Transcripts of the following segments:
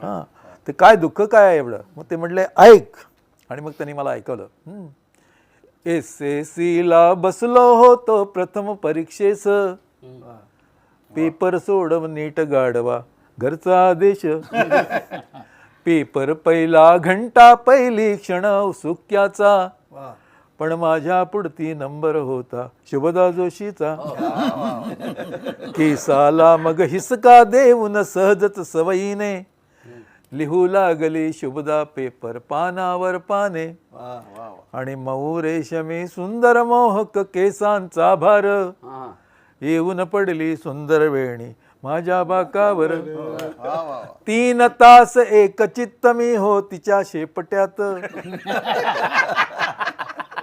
हां, ते काय दुःख काय आहे एवढं? मग ते म्हटले ऐक, आणि मग त्यांनी मला ऐकवलं. SSCला बसलो होतो प्रथम परीक्षेस, पेपर सोडव नीट गाढवा घरचा आदेश. पेपर पहिला घंटा पहिली क्षण उत्सुक्याचा, पण माझ्या पुढती नंबर होता शुभदा जोशीचा. केसाला मग हिसका देऊन सहजच सवयीने लिहू लागली शुभदा पेपर पानावर पाने. आणि मऊ रेशमी सुंदर मोहक केसांचा भार येऊन पडली सुंदर वेणी माझ्या बाकावर. 3 तास एक चित्त मी हो तिच्या शेपट्यात.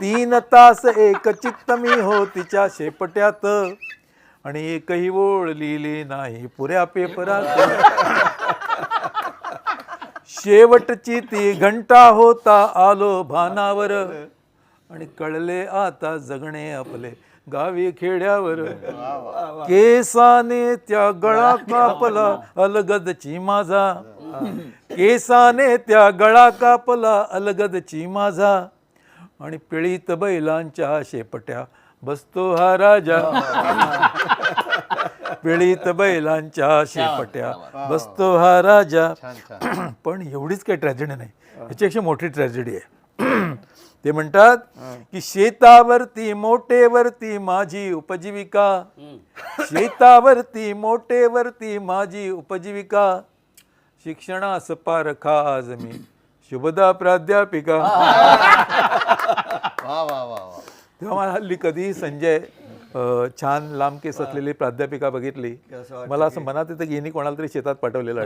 3 तास एक चित्त मी हो तिच्या शेपट्यात, आणि एकही ओळ लिहिली नाही पुऱ्या पेपरात. शेवटची ती घंटा होता आलो भानावर, आणि कळले आता जगणे आपले गावी खेड्यावर. केसाने त्या गळा कापला अलगदची माझा, केसाने त्या गळा कापला अलगदची माझा, आणि पिळीत बैलांच्या शेपट्या बसतो हा राजा. पिळीत बैलांच्या शेपट्या बसतो हा राजा. पण एवढीच काही ट्रॅजेडी नाही, याच्यापेक्षा मोठी ट्रॅजेडी आहे. ते म्हणतात की शेतावरती मोठेवरती माझी उपजीविका, शेतावरती मोठेवरती माझी उपजीविका, शिक्षणास पारखा आज मी शुभदा प्राध्यापिका. तेव्हा मला हल्ली कधी संजय छान लांब केस असलेली प्राध्यापिका बघितली, मला असं मनात येतं की हिने कोणाला तरी शेतात पाठवलेलं.